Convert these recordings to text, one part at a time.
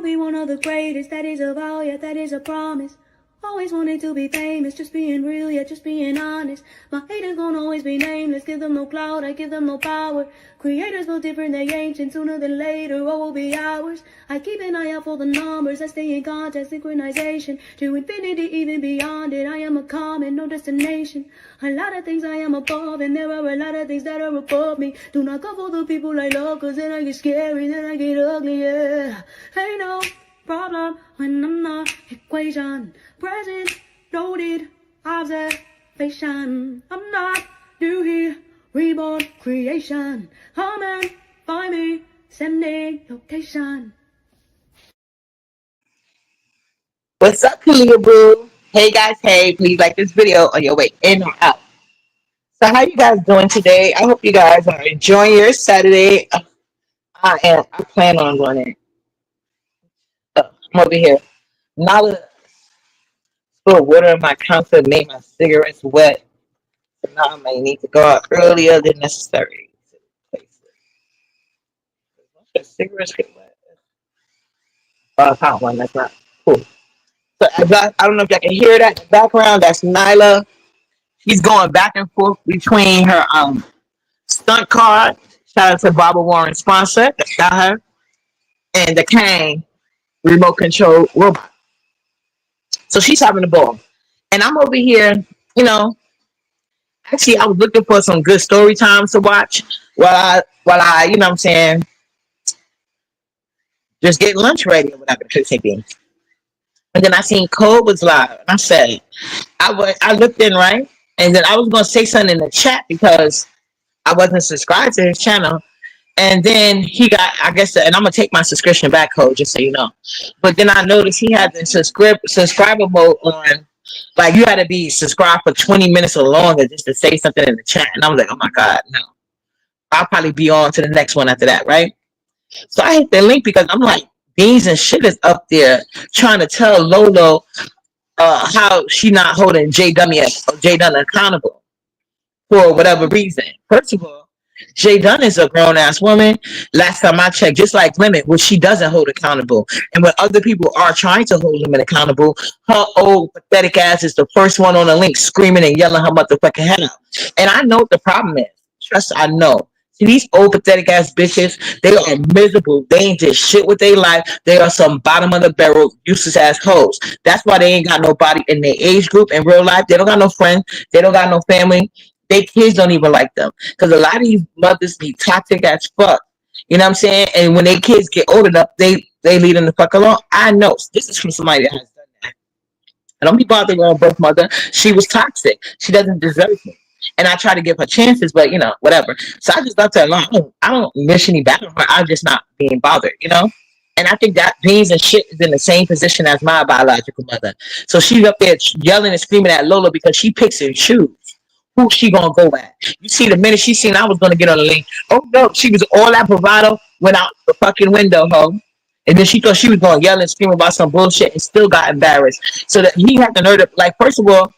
be one of the greatest. That is a vow, yeah, that is a promise. Always wanting to be famous, just being real, yeah, just being honest. My haters gon' always be nameless, give them no clout, I give them no power. Creators built different, they ancient, sooner than later, what will be ours? I keep an eye out for the numbers, I stay in contact, synchronization. To infinity, even beyond it, I am a comet, no destination. A lot of things I am above, and there are a lot of things that are above me. Do not go for the people I love, cause then I get scary, then I get ugly, yeah. Ain't no problem when I'm not equation. Present, noted, observation. I'm not new here, reborn creation. Come and find me, sending location. What's up, Kalia Boo? Hey guys, hey, please like this video on your way in or out. So how you guys doing today? I hope you guys are enjoying your Saturday. I am. I plan on running. I'm over here. Now put water in my counter, made my cigarettes wet. So now I may need to go out earlier than necessary. Cigarettes get wet. Oh, I found one. That's not cool. So I don't know if y'all can hear that in the background. That's Nyla. She's going back and forth between her stunt car. Shout out to Barbara Warren sponsor. That's got her. And the Kang remote control robot. So she's having a ball. And I'm over here, you know, actually I was looking for some good story times to watch while I you know what I'm saying, just get lunch ready or whatever the case may be. And then I seen Cole was live. And I said, I looked in, right? And then I was gonna say something in the chat because I wasn't subscribed to his channel. And then he got, I guess, and I'm gonna take my subscription back, Cole, just so you know. But then I noticed he had the subscriber mode on, like you had to be subscribed for 20 minutes or longer just to say something in the chat. And I was like, oh my God, no. I'll probably be on to the next one after that, right? So I hit the link because I'm like, Beans and shit is up there trying to tell Lolo how she not holding J Dunn accountable for whatever reason. First of all, Jay Dunn is a grown-ass woman. Last time I checked, just like Lemon, which she doesn't hold accountable. And when other people are trying to hold Lemon accountable, her old pathetic ass is the first one on the link screaming and yelling her motherfucking head out. And I know what the problem is. Trust, I know. See, these old pathetic ass bitches, they are miserable. They ain't did shit with their life. They are some bottom of the barrel, useless ass hoes. That's why they ain't got nobody in their age group in real life. They don't got no friends. They don't got no family. Their kids don't even like them. Because a lot of these mothers be toxic as fuck. You know what I'm saying? And when their kids get old enough, they leave them the fuck alone. I know. This is from somebody that has done that. I don't be bothered with her birth mother. She was toxic. She doesn't deserve me. And I try to give her chances, but you know, whatever. So I just left her alone. I don't wish any bad on her. I'm just not being bothered, you know? And I think that Beans and shit is in the same position as my biological mother. So she's up there yelling and screaming at Lola because she picks and chooses who she gonna go at. You see, the minute she seen I was gonna get on the link, oh no, she was all that bravado, went out the fucking window, ho. And then she thought she was gonna yell and scream about some bullshit and still got embarrassed. So that he had the nerve to, like, first of all,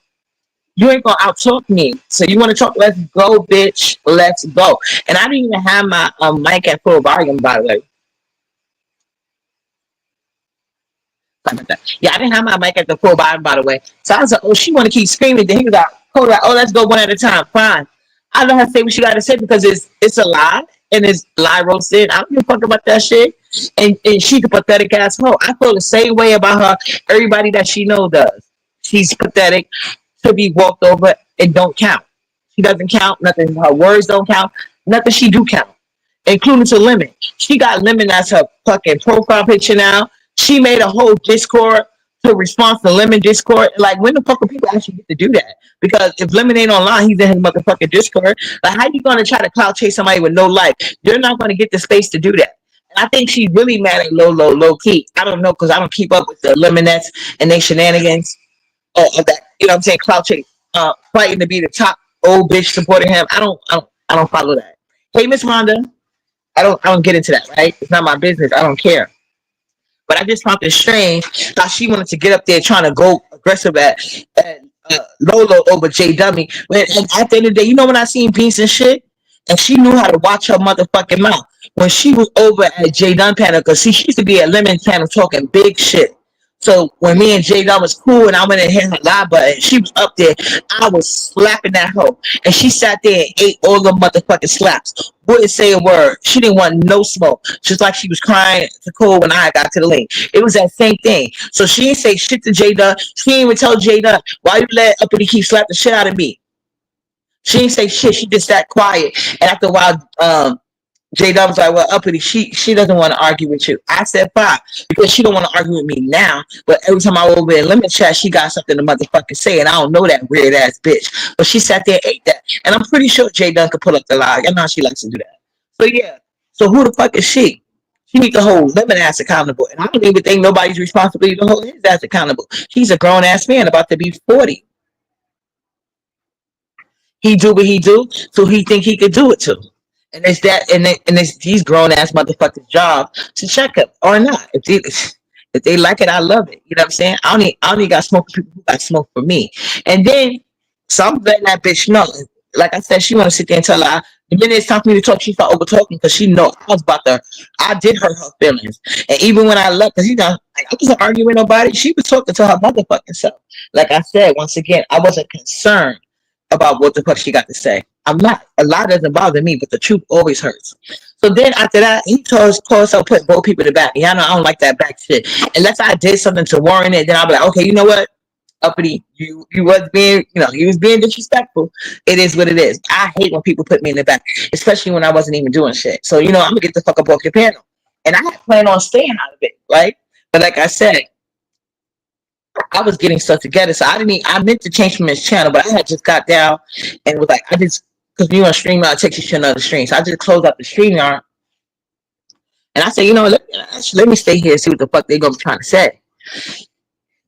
you ain't gonna out-talk me. So you wanna talk, let's go, bitch. Let's go. And I didn't even have my mic at full volume, by the way. Yeah, I didn't have my mic at the full volume, by the way. So I was like, oh, she wanna keep screaming. Then he was like, oh, let's go one at a time. Fine. I don't have to say what she gotta say because it's a lie and it's lie roasted. I don't give a fuck about that shit. And she's a pathetic asshole. I feel the same way about her. Everybody that she knows does. She's pathetic. To be walked over and don't count. She doesn't count. Nothing. Her words don't count. Nothing she do count, including to Lemon. She got Lemon as her fucking profile picture now. She made a whole Discord to respond to Lemon Discord. Like, when the fuck will people actually get to do that? Because if Lemon ain't online, he's in his motherfucking Discord. Like, how you gonna try to clout chase somebody with no life? You're not gonna get the space to do that. And I think she's really mad at low key. I don't know, because I don't keep up with the Lemonettes and their shenanigans. Of that, you know what I'm saying, clout chase, fighting to be the top old bitch supporting him. I don't follow that. Hey, Miss Rhonda, I don't get into that, right? It's not my business. I don't care. But I just found it strange how she wanted to get up there trying to go aggressive at Lolo over J Dummy. And at the end of the day, you know when I seen Beans and shit, and she knew how to watch her motherfucking mouth when she was over at J Dunn panel. Cause see, she used to be at Lemon panel talking big shit. So when me and J Dunn was cool and I went and hit her live button, she was up there. I was slapping that hoe, and she sat there and ate all the motherfucking slaps. Wouldn't say a word. She didn't want no smoke. Just like she was crying to Cole when I got to the link. It was that same thing. So she didn't say shit to J Dunn. She didn't even tell J Dunn, why you let Uppity keep slapping the shit out of me? She didn't say shit. She just sat quiet. And after a while, J Dub was like, well, Uppity, she doesn't want to argue with you. I said, fine, because she don't want to argue with me now. But every time I was over in Lemon Chat, she got something to motherfucking say, and I don't know that weird ass bitch. But she sat there and ate that. And I'm pretty sure J Dunn could pull up the lie. I know she likes to do that. So yeah. So who the fuck is she? She needs to hold Lemon ass accountable. And I don't even think nobody's responsibility to hold his ass accountable. He's a grown ass man about to be 40. He do what he do, so he think he could do it too. And it's that, and it's these grown ass motherfuckers' job to check up or not. If they like it, I love it. You know what I'm saying? I only got smoke for people who got smoke for me. And then some letting that bitch know. Like I said, she want to sit there and tell her. The minute it's time for me to talk, she start over talking because she know I was about to. I did hurt her feelings, and even when I left, because like, I wasn't arguing with nobody. She was talking to her motherfucking self. Like I said, once again, I wasn't concerned about what the fuck she got to say. I'm not. A lot doesn't bother me, but the truth always hurts. So then after that, he told us put both people in the back. Y'all know I don't like that back shit. Unless I did something to warrant it, then I'll be like, okay, you know what? Uppity, you was being, you was being disrespectful. It is what it is. I hate when people put me in the back, especially when I wasn't even doing shit. So, I'm gonna get the fuck up off your panel. And I had planned on staying out of it, right? But like I said, I was getting stuff together, so I meant to change from his channel, but I had just got down and was like, because you on StreamYard, it takes you to another stream. So I just closed up the StreamYard, and I said, let me stay here and see what the fuck they gonna be trying to say.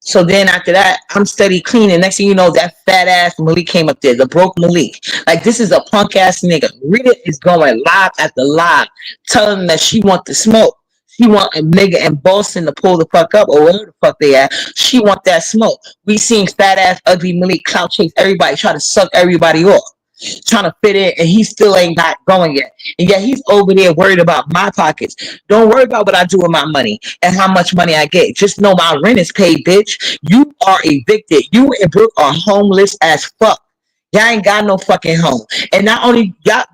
So then after that, I'm steady cleaning. Next thing you know, that fat ass Malik came up there, the broke Malik. Like, this is a punk ass nigga. Rita is going live after live, telling them that she want the smoke. She want a nigga in Boston to pull the fuck up, or wherever the fuck they at. She want that smoke. We seen fat ass ugly Malik clout chase everybody, try to suck everybody off, trying to fit in, and he still ain't got going yet. And yet he's over there worried about my pockets. Don't worry about what I do with my money and how much money I get. Just know my rent is paid, bitch. You are evicted. You and Brooke are homeless as fuck. Y'all ain't got no fucking home. And not only y'all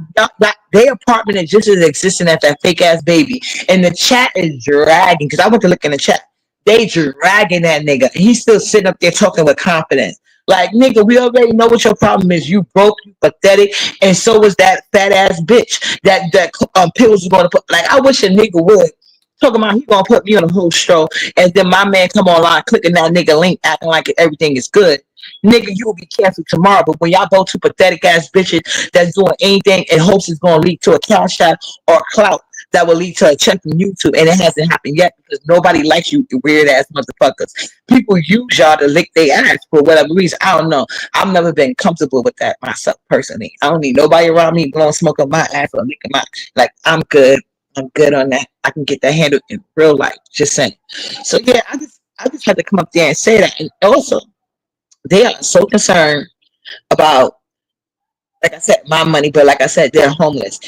their apartment is just as existing as that fake ass baby. And the chat is dragging, because I went to look in the chat. They dragging that nigga. He's still sitting up there talking with confidence. Like, nigga, we already know what your problem is. You broke, you pathetic, and so was that fat ass bitch that pills was gonna put. Like, I wish a nigga would. Talking about he gonna put me on a whole show, and then my man come online clicking that nigga link, acting like everything is good. Nigga, you will be canceled tomorrow. But when y'all both two pathetic ass bitches that's doing anything and hopes it's gonna lead to a cash shot or clout that will lead to a check from YouTube, and it hasn't happened yet because nobody likes you weird ass motherfuckers. People use y'all to lick their ass for whatever reason. I don't know. I've never been comfortable with that myself personally. I don't need nobody around me blowing smoke on my ass or licking my, like, I'm good. I'm good on that. I can get that handled in real life. Just saying. So yeah, I just had to come up there and say that. And also, they are so concerned about, like I said, my money, but like I said, they're homeless.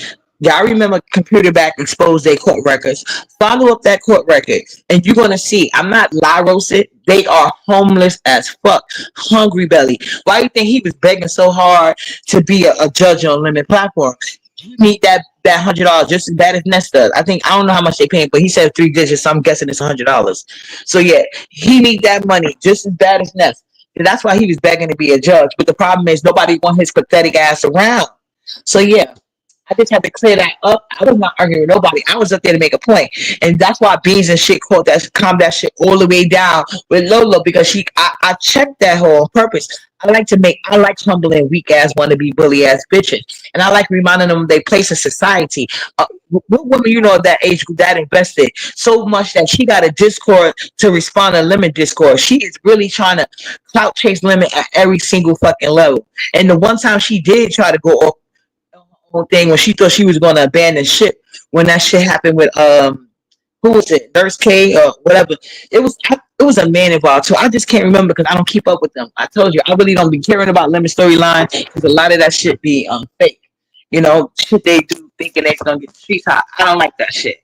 Y'all remember Computer Back exposed their court records. Follow up that court record, and you're gonna see. I'm not lie roasted. They are homeless as fuck, hungry belly. Why do you think he was begging so hard to be a judge on Lemon platform? He need that $100 just as bad as Ness does. I don't know how much they paying, but he said 3 digits, so I'm guessing it's $100. So yeah, he need that money just as bad as Ness. And that's why he was begging to be a judge. But the problem is nobody want his pathetic ass around. So yeah, I just had to clear that up. I was not arguing with nobody. I was up there to make a point. And that's why Beans and shit calmed that shit all the way down with Lola, because I checked that whole on purpose. I like humbling weak ass wannabe bully ass bitches. And I like reminding them they place in society. What woman of that age group that invested so much that she got a Discord to respond to Lemon Discord? She is really trying to clout chase Lemon at every single fucking level. And the one time she did try to go off whole thing when she thought she was going to abandon ship, when that shit happened with who was it, Nurse K or whatever. It was a man involved too. I just can't remember because I don't keep up with them. I told you I really don't be caring about Lemon storyline because a lot of that shit be fake. You know, shit they do thinking they're gonna get the streets hot. I don't like that shit.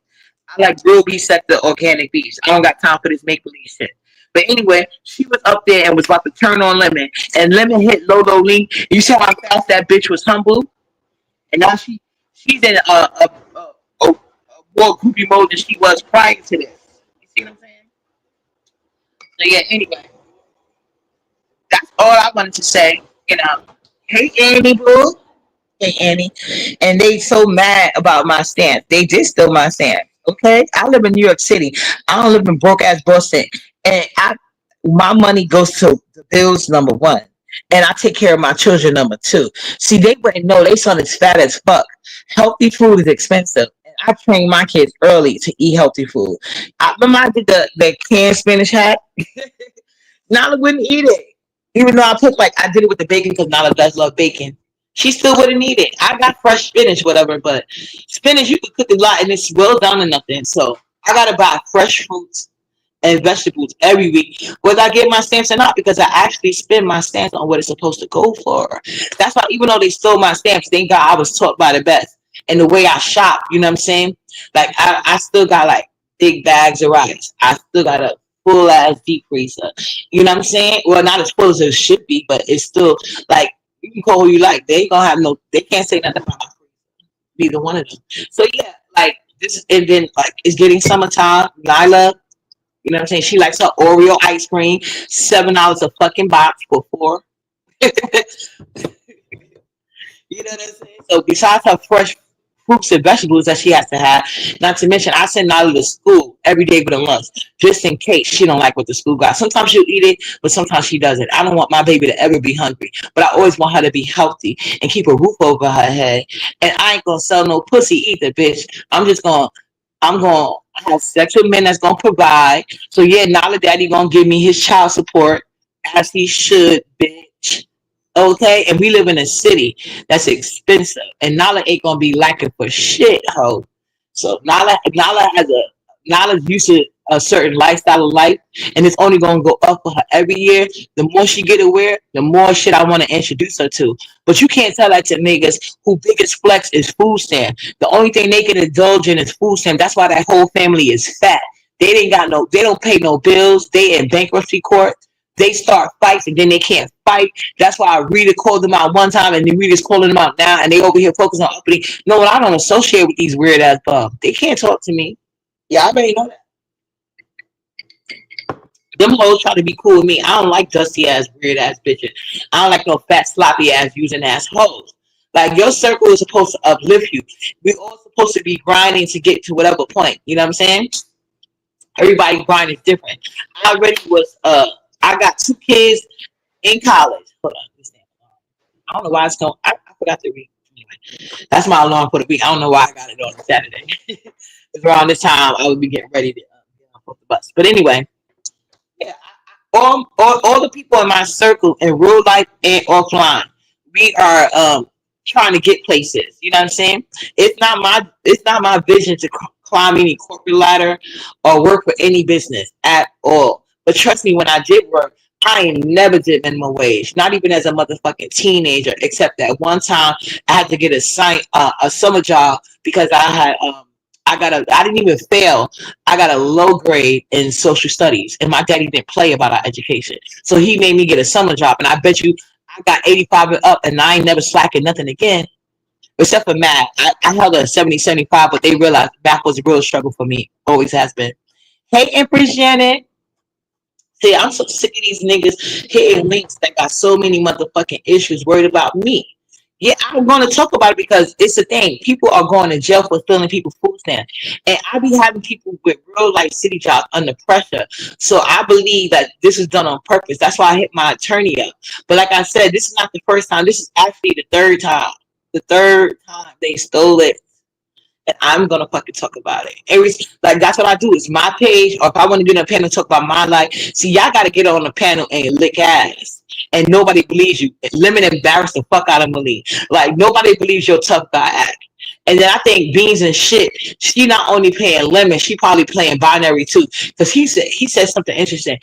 I like real beef sector, organic beefs. I don't got time for this make believe shit. But anyway, she was up there and was about to turn on Lemon, and Lemon hit Lolo Lee. You saw how fast that bitch was humble, and now she's in a more groupie mode than she was prior to this. You see what I'm saying? So yeah. Anyway, that's all I wanted to say. You know, hey Annie boo, hey Annie, and they so mad about my stance. They did steal my stance. Okay, I live in New York City. I don't live in broke ass Boston, and my money goes to the bills number one, and I take care of my children number two. See, they wouldn't know. They son is fat as fuck. Healthy food is expensive. And I train my kids early to eat healthy food. I remember I did the canned spinach hack. Nala wouldn't eat it. Even though I did it with the bacon because Nala does love bacon. She still wouldn't eat it. I got fresh spinach, whatever, but spinach you can cook a lot and it's well done and nothing. So I gotta buy fresh fruits and vegetables every week, whether I get my stamps or not, because I actually spend my stamps on what it's supposed to go for. That's why even though they stole my stamps, thank God I was taught by the best. And the way I shop, you know what I'm saying? Like I still got like big bags of rice. I still got a full ass deep freezer. You know what I'm saying? Well, not as full as it should be, but it's still like you can call who you like. They gonna have they can't say nothing about neither one of them. So yeah, like this, and then like it's getting summertime. Nyla, you know what I'm saying? She likes her Oreo ice cream, $7 a fucking box for 4. You know what I'm saying? So besides her fresh fruits and vegetables that she has to have, not to mention I send Nala to school every day but a lunch, just in case she don't like what the school got. Sometimes she'll eat it, but sometimes she doesn't. I don't want my baby to ever be hungry, but I always want her to be healthy and keep a roof over her head. And I ain't gonna sell no pussy either, bitch. I'm gonna have sex with men that's gonna provide. So yeah, Nala daddy gonna give me his child support as he should, bitch. Okay, and we live in a city that's expensive, and Nala ain't gonna be lacking for shit, ho. So Nala's used to a certain lifestyle of life, and it's only gonna go up for her every year. The more she get aware, the more shit I want to introduce her to. But you can't tell that to niggas who biggest flex is food stamp. The only thing they can indulge in is food stamp. That's why that whole family is fat. They don't pay no bills. They in bankruptcy court. They start fights and then they can't fight. That's why Rita called them out one time and then Rita's calling them out now and they over here focusing on uppity. No, I don't associate with these weird ass bums. They can't talk to me. Yeah, I already know that. Them hoes try to be cool with me. I don't like dusty ass, weird ass bitches. I don't like no fat, sloppy ass, using ass hoes. Like your circle is supposed to uplift you. We're all supposed to be grinding to get to whatever point. You know what I'm saying? Everybody's grind is different. I already was I got 2 kids in college. Hold on. I don't know why it's going. I forgot to read. Anyway, that's my alarm for the week. I don't know why I got it on Saturday. Because around this time I would be getting ready to get off the bus. But anyway, yeah, all the people in my circle in real life and offline, we are trying to get places. You know what I'm saying? It's not my vision to climb any corporate ladder or work for any business at all. But trust me, when I did work, I ain't never did minimum wage, not even as a motherfucking teenager, except that one time I had to get a summer job because I didn't even fail. I got a low grade in social studies and my daddy didn't play about our education. So he made me get a summer job and I bet you I got 85 and up and I ain't never slacking nothing again. Except for math. I held a 70, 75, but they realized math was a real struggle for me. Always has been. Hey, Empress Janet. See, I'm so sick of these niggas hitting links that got so many motherfucking issues worried about me. Yeah, I'm going to talk about it because it's the thing. People are going to jail for stealing people's food stamps. And I be having people with real life city jobs under pressure. So I believe that this is done on purpose. That's why I hit my attorney up. But like I said, this is not the first time. This is actually the third time. The third time they stole it. And I'm gonna fucking talk about it. Like that's what I do. It's my page, or if I want to get on a panel and talk about my life. See, y'all gotta get on the panel and lick ass. And nobody believes you. Lemon embarrassed the fuck out of Malik. Like nobody believes your tough guy act. And then I think Beans and shit, she not only playing Lemon, she probably playing Binary too. Because he said something interesting.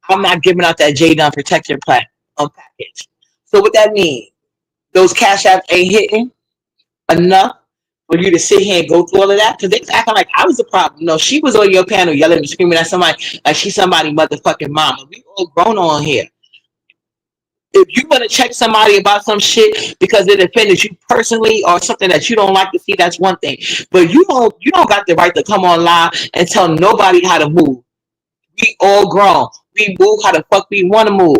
I'm not giving out that J Dunn protection package. So what that means? Those cash apps ain't hitting. enough for you to sit here and go through all of that? Because they was acting like I was the problem. No, she was on your panel yelling and screaming at somebody like she's somebody motherfucking mama. We all grown on here. If you want to check somebody about some shit because it offended you personally or something that you don't like to see, that's one thing. But you don't got the right to come on live and tell nobody how to move. We all grown. We move how the fuck we want to move.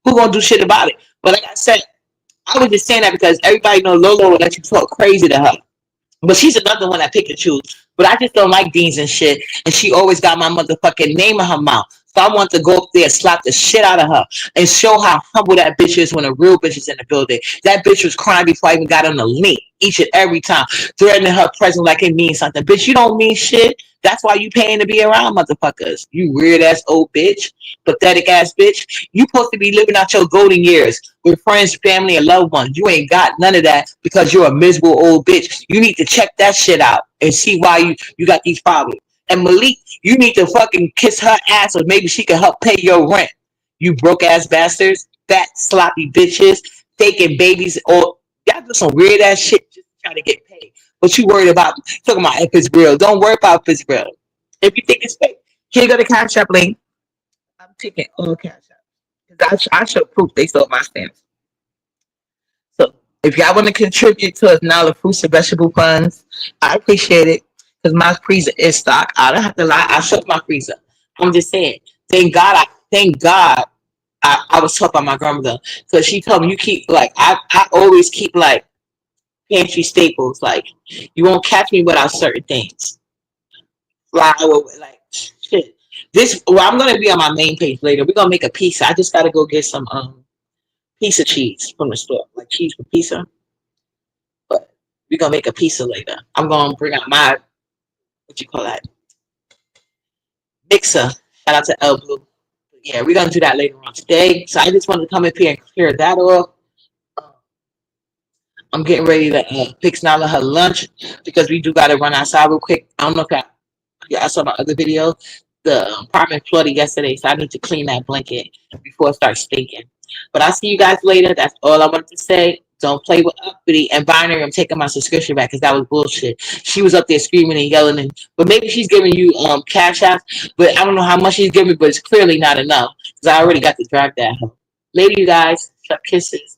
Who gonna do shit about it? But like I said, I was just saying that because everybody know Lolo will let you talk crazy to her. But she's another one that pick and choose. But I just don't like Deans and shit. And she always got my motherfucking name in her mouth. So I want to go up there and slap the shit out of her and show how humble that bitch is when a real bitch is in the building. That bitch was crying before I even got on the link each and every time, threatening her presence like it means something. Bitch, you don't mean shit. That's why you paying to be around motherfuckers. You weird ass old bitch, pathetic ass bitch. You supposed to be living out your golden years with friends, family, and loved ones. You ain't got none of that because you're a miserable old bitch. You need to check that shit out and see why you got these problems. And Malik, you need to fucking kiss her ass or maybe she can help pay your rent. You broke ass bastards, fat sloppy bitches, taking babies, or y'all do some weird ass shit just to try to get paid. But you worried about talking about if it's real. Don't worry about if it's real. If you think it's fake, here go the Cash App link. I'm taking all Cash App. Because I show proof they stole my stamps. So if y'all want to contribute to us now the fruits and vegetable funds, I appreciate it. Because my freezer is stocked. I don't have to lie. I shut my freezer. I'm just saying. Thank God I was taught by my grandmother. Because she told me you keep like I always keep like pantry staples. Like you won't catch me without certain things. Flour, like shit. I'm gonna be on my main page later. We're gonna make a pizza. I just gotta go get some pizza cheese from the store. Like cheese for pizza. But we're gonna make a pizza later. I'm gonna bring out my what you call that mixer. Shout out to El Blue. Yeah, we're gonna do that later on today. So I just wanted to come up here and clear that off. I'm getting ready to fix Nala her lunch because we do gotta run outside real quick. I don't know if I saw my other video. The apartment flooded yesterday, so I need to clean that blanket before it starts stinking. But I'll see you guys later. That's all I wanted to say. Don't play with Uppity and Binary. I'm taking my subscription back because that was bullshit. She was up there screaming and yelling, but maybe she's giving you cash out. But I don't know how much she's giving me, but it's clearly not enough because I already got to drive that home. Later, you guys. Kisses.